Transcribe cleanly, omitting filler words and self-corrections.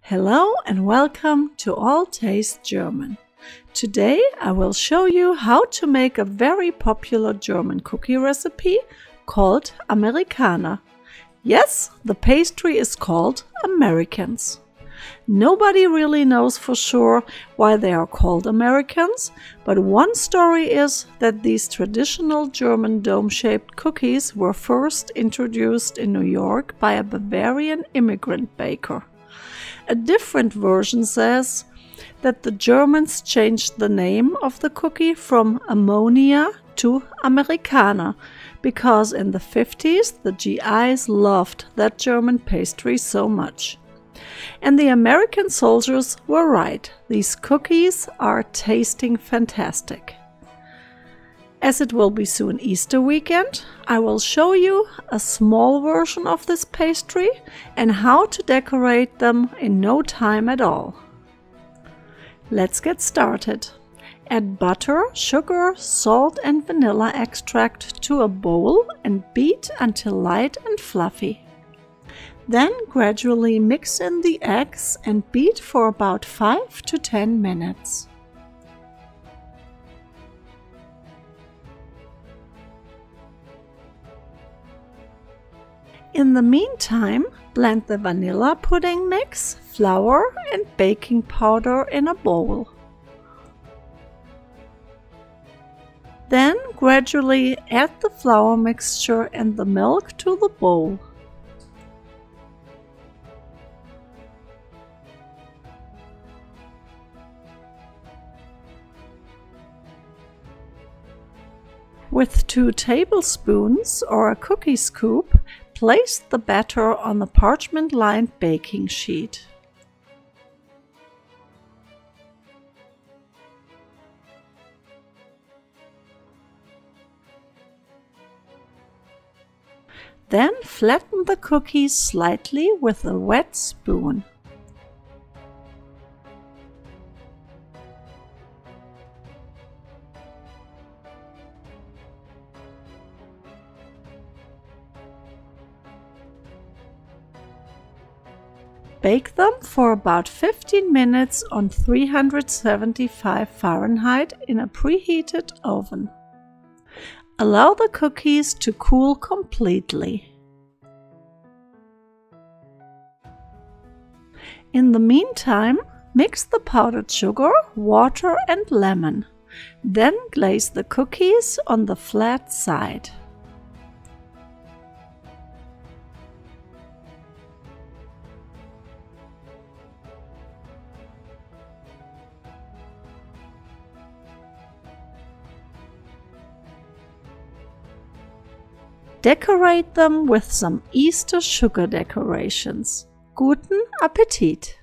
Hello and welcome to All Taste German. Today I will show you how to make a very popular German cookie recipe called Amerikaner. Yes, the pastry is called Americans. Nobody really knows for sure why they are called Americans, but one story is that these traditional German dome-shaped cookies were first introduced in New York by a Bavarian immigrant baker. A different version says that the Germans changed the name of the cookie from Ammonia to Amerikaner because in the 50s the GIs loved that German pastry so much. And the American soldiers were right, these cookies are tasting fantastic. As it will be soon Easter weekend, I will show you a small version of this pastry and how to decorate them in no time at all. Let's get started. Add butter, sugar, salt and vanilla extract to a bowl and beat until light and fluffy. Then gradually mix in the eggs and beat for about 5 to 10 minutes. In the meantime, blend the vanilla pudding mix, flour and baking powder in a bowl. Then gradually add the flour mixture and the milk to the bowl. With 2 tablespoons or a cookie scoop, place the batter on the parchment-lined baking sheet. Then flatten the cookies slightly with a wet spoon. Bake them for about 15 minutes on 375 Fahrenheit in a preheated oven. Allow the cookies to cool completely. In the meantime, mix the powdered sugar, water and lemon. Then glaze the cookies on the flat side. Decorate them with some Easter sugar decorations. Guten Appetit!